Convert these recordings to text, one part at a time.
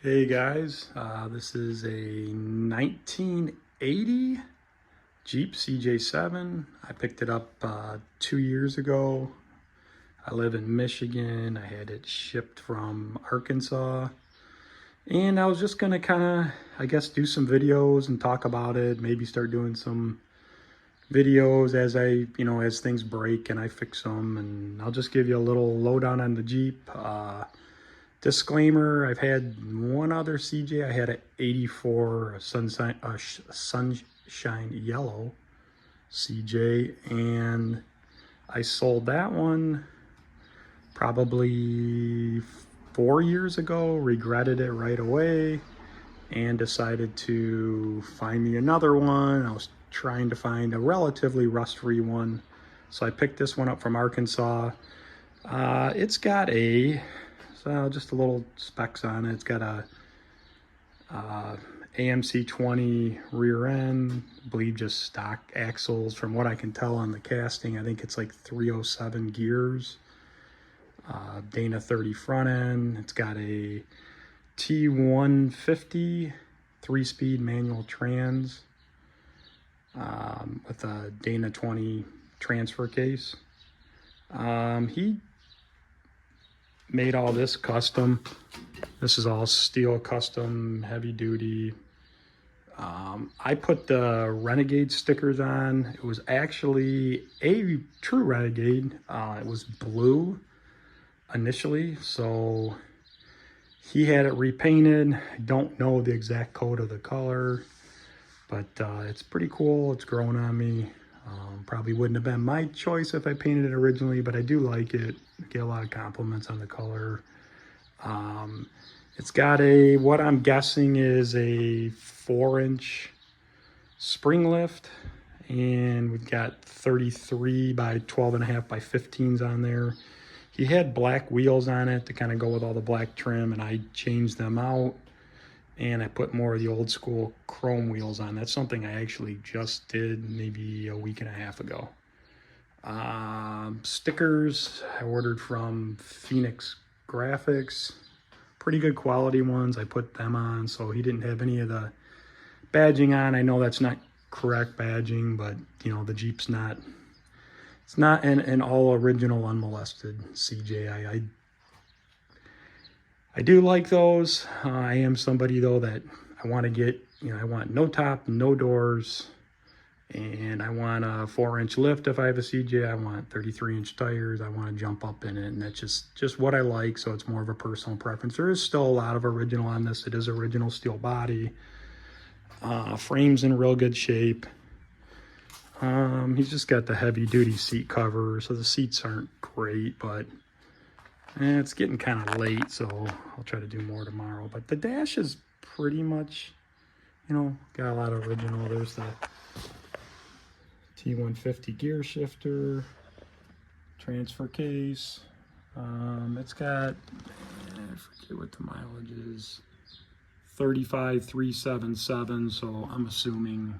Hey guys, this is a 1980 Jeep CJ7. I picked it up 2 years ago. I live in Michigan. I had it shipped from Arkansas. And I was just gonna kind of, I guess, do some videos and talk about it. Maybe start doing some videos as as things break and I fix them. And I'll just give you a little lowdown on the Jeep. Disclaimer, I've had one other CJ. I had an 84 Sunshine Yellow CJ, and I sold that one probably 4 years ago, regretted it right away, and decided to find me another one. I was trying to find a relatively rust-free one, so I picked this one up from Arkansas. It's got just a little specs on it. It's got a AMC 20 rear end, I believe just stock axles from what I can tell on the casting. I think it's like 307 gears, Dana 30 front end. It's got a T150 3-speed manual trans with a Dana 20 transfer case. He made all this custom. This is all steel custom, heavy duty. I put the Renegade stickers on. It was actually a true Renegade. It was blue initially, so he had it repainted. I don't know the exact code of the color, but it's pretty cool. It's growing on me. Probably wouldn't have been my choice if I painted it originally, but I do like it. I get a lot of compliments on the color. It's got what I'm guessing is a 4-inch spring lift, and we've got 33 by 12.5 by 15s on there. He had black wheels on it to kind of go with all the black trim, and I changed them out, and I put more of the old school chrome wheels on. That's something I actually just did maybe a week and a half ago. Stickers I ordered from Phoenix Graphics. Pretty good quality ones. I put them on, so he didn't have any of the badging on. I know that's not correct badging, but the Jeep's not, it's not an all original unmolested CJ. I do like those. I am somebody though that I want to get, I want no top, no doors, and I want a 4-inch lift if I have a CJ. I want 33-inch tires. I want to jump up in it, and that's just what I like, so it's more of a personal preference. There is still a lot of original on this. It is original steel body. Frame's in real good shape. He's just got the heavy-duty seat cover, so the seats aren't great, but it's getting kind of late, so I'll try to do more tomorrow. But the dash is pretty much, got a lot of original. There's the T150 gear shifter, transfer case. It's got, I forget what the mileage is, 35,377, so I'm assuming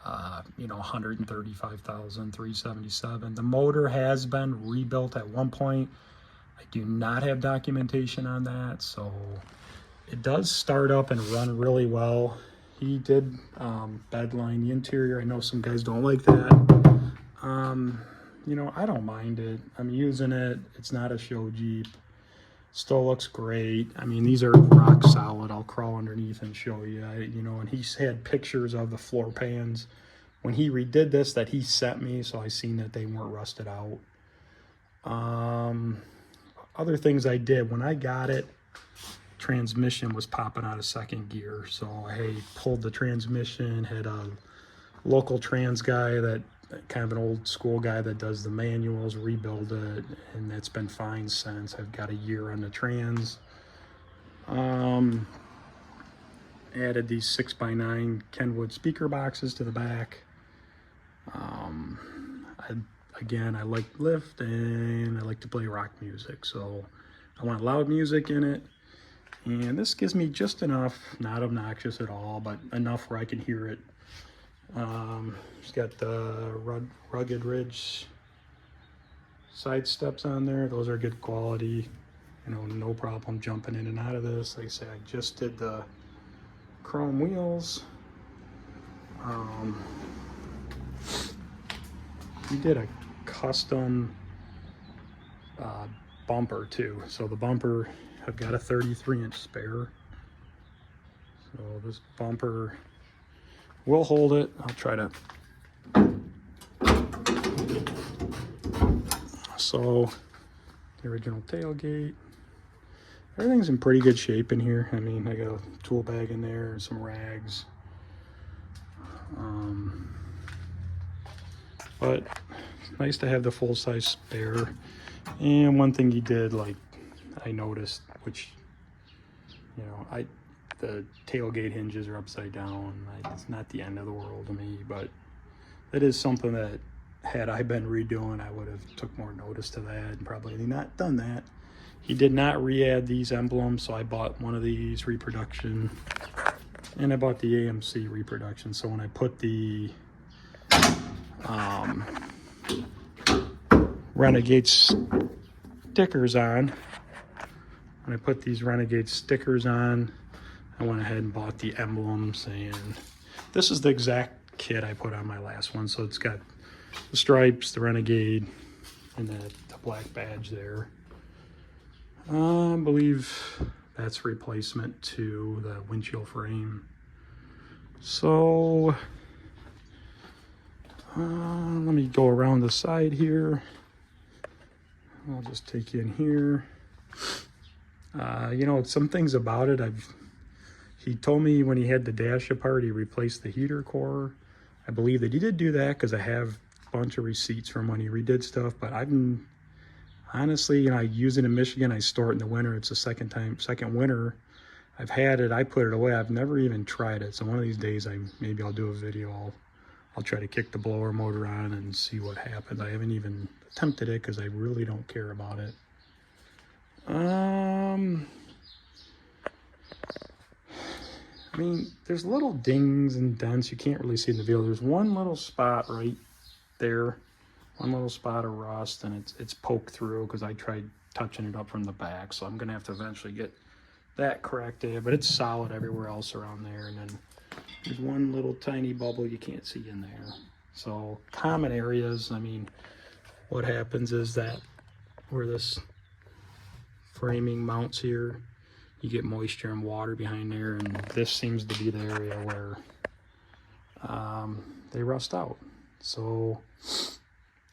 135,377. The motor has been rebuilt at one point. I do not have documentation on that, so it does start up and run really well. He did bedline the interior. I know some guys don't like that. I don't mind it. I'm using it. It's not a show Jeep. Still looks great. I mean, these are rock solid. I'll crawl underneath and show you. And he's had pictures of the floor pans when he redid this that he sent me, so I seen that they weren't rusted out. Other things I did when I got it, transmission was popping out of second gear, so I pulled the transmission. Had a local trans guy, that kind of an old school guy that does the manuals, rebuild it, and that's been fine since. I've got a year on the trans. Added these 6x9 Kenwood speaker boxes to the back. Again, I like lift and I like to play rock music, so I want loud music in it. And this gives me just enough, not obnoxious at all, but enough where I can hear it. It's got the Rugged Ridge side steps on there. Those are good quality. you know, no problem jumping in and out of this. Like I say, I just did the chrome wheels. We did a custom bumper too. So the bumper, I've got a 33-inch spare. So this bumper will hold it. I'll try to. So the original tailgate. Everything's in pretty good shape in here. I mean, I got a tool bag in there and some rags. But it's nice to have the full-size spare. And one thing he did, like I noticed, which, you know, the tailgate hinges are upside down. It's not the end of the world to me, but it is something that, had I been redoing, I would have took more notice to that and probably not done that. He did not re-add these emblems, so I bought one of these reproduction, and I bought the AMC reproduction. So when I put the Renegade stickers on, when I put these Renegade stickers on, I went ahead and bought the emblems, and this is the exact kit I put on my last one. So it's got the stripes, the Renegade, and the black badge there. I believe that's replacement to the windshield frame. So let me go around the side here. I'll just take you in here. You know, some things about it, he told me when he had the dash apart, he replaced the heater core. I believe that he did do that because I have a bunch of receipts from when he redid stuff, but honestly, you know, I use it in Michigan. I store it in the winter. It's the second winter I've had it. I put it away. I've never even tried it. So one of these days, maybe I'll do a video. I'll try to kick the blower motor on and see what happens. I haven't even attempted it because I really don't care about it. I mean, there's little dings and dents you can't really see in the video. There's one little spot right there. One little spot of rust, and it's poked through because I tried touching it up from the back, so I'm gonna have to eventually get that corrected, but it's solid everywhere else around there. And then there's one little tiny bubble you can't see in there. So common areas, I mean, what happens is that where this framing mounts here, you get moisture and water behind there, and this seems to be the area where they rust out. So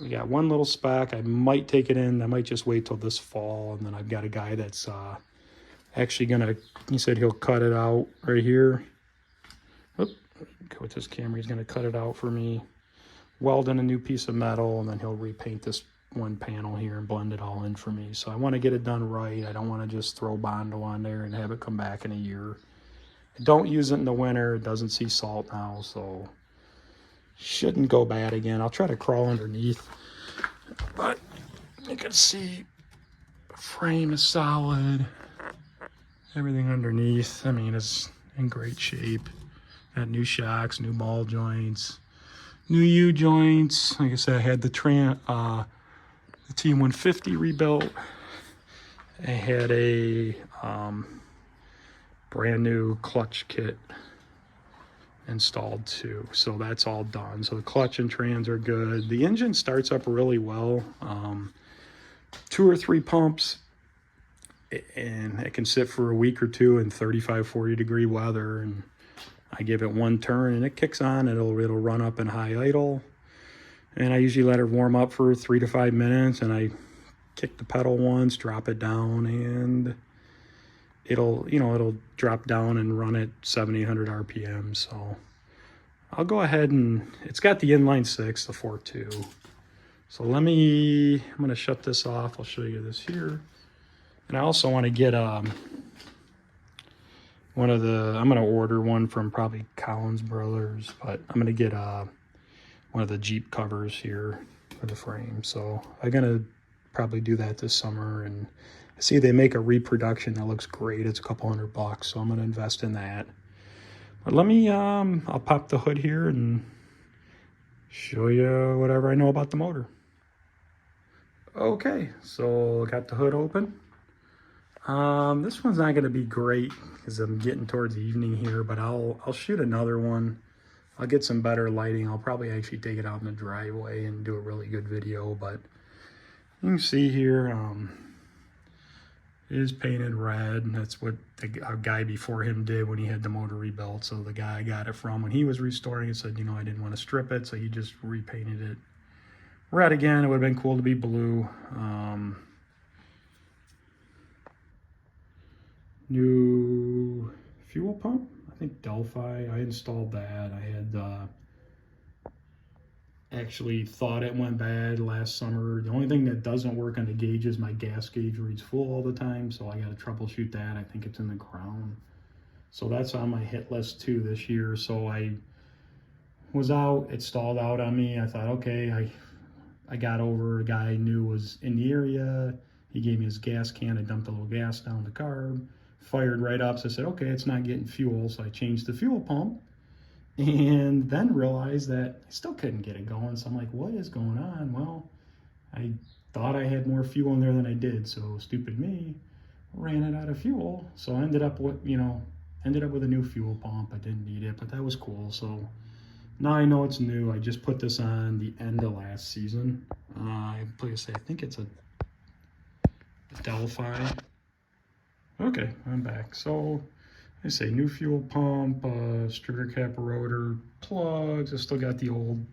we got one little speck. I might take it in. I might just wait till this fall, and then I've got a guy that's actually gonna, he said he'll cut it out right here. Oop, go with this camera. He's gonna cut it out for me, weld in a new piece of metal, and then he'll repaint this one panel here and blend it all in for me. So I want to get it done right. I don't want to just throw Bondo on there and have it come back in a year. I don't use it in the winter. It doesn't see salt now, so shouldn't go bad again. I'll try to crawl underneath, but you can see the frame is solid. Everything underneath, I mean, is in great shape. Got new shocks, new ball joints, new U-joints. Like I said, I had the T150 rebuilt. I had a brand new clutch kit installed too, so that's all done. So the clutch and trans are good. The engine starts up really well. 2 or 3 pumps, and it can sit for a week or two in 35-40 degree weather, and I give it one turn and it kicks on. It'll run up in high idle, and I usually let it warm up for 3 to 5 minutes, and I kick the pedal once, drop it down, and it'll drop down and run at 700-800 RPM. So I'll go ahead, and it's got the inline 6, the 4.2. So I'm gonna shut this off. I'll show you this here. And I also want to get I'm gonna order one from probably Collins Brothers, but I'm gonna get one of the Jeep covers here for the frame. So I'm gonna probably do that this summer, and I see they make a reproduction that looks great. It's a couple $100, so I'm gonna invest in that. But let me I'll pop the hood here and show you whatever I know about the motor. Okay, so got the hood open. This one's not going to be great because I'm getting towards the evening here, but I'll shoot another one. I'll get some better lighting. I'll probably actually take it out in the driveway and do a really good video, but you can see here, it is painted red, and that's what the guy before him did when he had the motor rebuilt. So the guy I got it from, when he was restoring it, said, you know, I didn't want to strip it, so he just repainted it red again. It would have been cool to be blue. New fuel pump, I think Delphi. I installed that. I had actually thought it went bad last summer. The only thing that doesn't work on the gauge is my gas gauge reads full all the time, so I got to troubleshoot that. I think it's in the ground. So that's on my hit list too this year. So I was out, it stalled out on me. I thought, okay, I got over a guy I knew was in the area. He gave me his gas can. I dumped a little gas down the carb, fired right up. So I said, okay, it's not getting fuel. So I changed the fuel pump and then realized that I still couldn't get it going. So I'm like, what is going on? Well, I thought I had more fuel in there than I did. So stupid me, ran it out of fuel. So I ended up with, ended up with a new fuel pump. I didn't need it, but that was cool. So now I know it's new. I just put this on the end of last season. I think it's a Delphi. Okay, I'm back. So I say new fuel pump, stringer cap rotor, plugs. I still got the old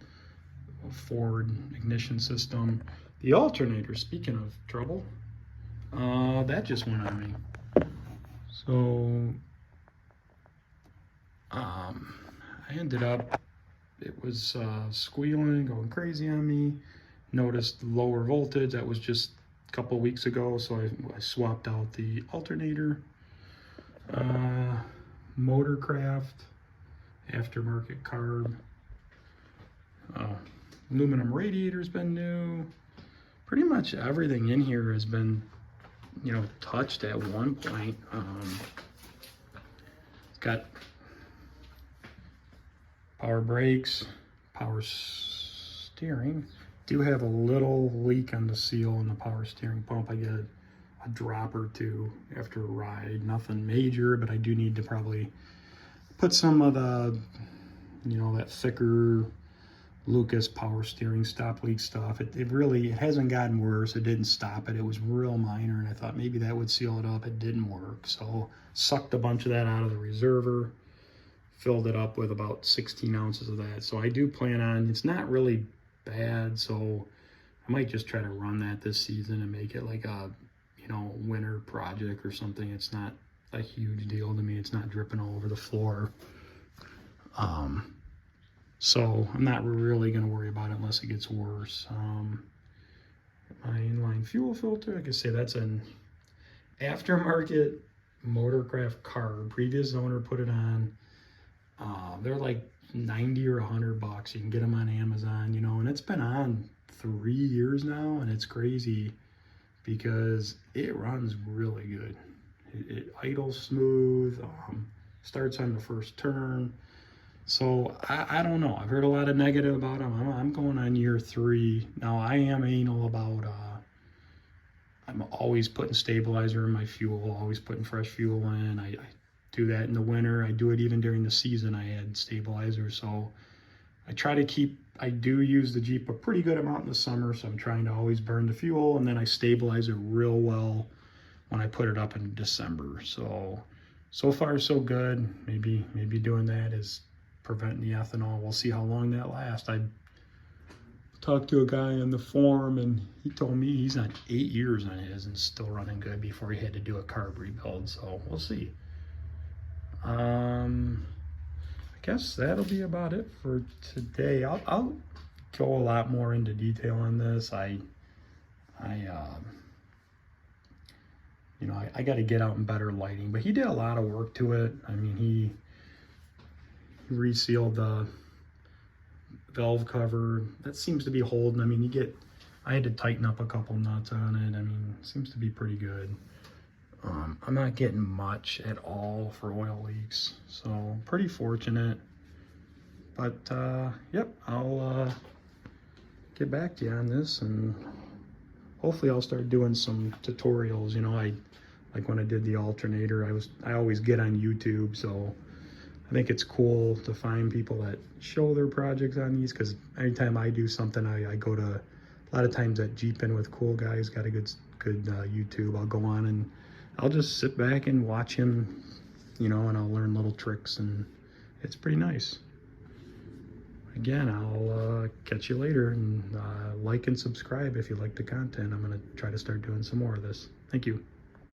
Ford ignition system. The alternator, speaking of trouble, that just went on me. So I ended up, it was squealing, going crazy on me. Noticed lower voltage. That was just a couple of weeks ago, so I swapped out the alternator. Motorcraft, aftermarket carb. Aluminum radiator's been new. Pretty much everything in here has been, touched at one point. It's got power brakes, power steering. Do have a little leak on the seal in the power steering pump. I get a drop or two after a ride, nothing major, but I do need to probably put some of the, that thicker Lucas power steering stop leak stuff. It hasn't gotten worse. It didn't stop it. It was real minor, and I thought maybe that would seal it up. It didn't work, so sucked a bunch of that out of the reserver, filled it up with about 16 ounces of that. So I do plan on, it's not really bad, so I might just try to run that this season and make it like a winter project or something. It's not a huge deal to me. It's not dripping all over the floor. So I'm not really going to worry about it unless it gets worse. My inline fuel filter, like I say, that's an aftermarket Motorcraft carb. Previous owner put it on. They're like 90 or 100 bucks. You can get them on Amazon, and it's been on 3 years now, and it's crazy because it runs really good. It idles smooth, starts on the first turn. So I don't know. I've heard a lot of negative about them. I'm going on year 3. Now I am anal about, I'm always putting stabilizer in my fuel, always putting fresh fuel in. I do that in the winter. I do it even during the season. I add stabilizer. So I try to I do use the Jeep a pretty good amount in the summer, so I'm trying to always burn the fuel, and then I stabilize it real well when I put it up in December. So far so good. Maybe doing that is preventing the ethanol. We'll see how long that lasts. I talked to a guy on the forum, and he told me he's on 8 years on his and still running good before he had to do a carb rebuild. So we'll see. I guess that'll be about it for today. I'll go a lot more into detail on this. I got to get out in better lighting, but he did a lot of work to it. I mean, he resealed the valve cover. That seems to be holding. I mean, I had to tighten up a couple nuts on it. I mean, it seems to be pretty good. I'm not getting much at all for oil leaks, so pretty fortunate. But yep, I'll get back to you on this, and hopefully I'll start doing some tutorials. I Like when I did the alternator, I always get on YouTube, so I think it's cool to find people that show their projects on these, because anytime I do something, I go to, a lot of times that Jeepin' with Cool Guy's got a good YouTube. I'll go on and I'll just sit back and watch him, you know, and I'll learn little tricks, and it's pretty nice. Again, I'll catch you later, and like and subscribe if you like the content. I'm going to try to start doing some more of this. Thank you.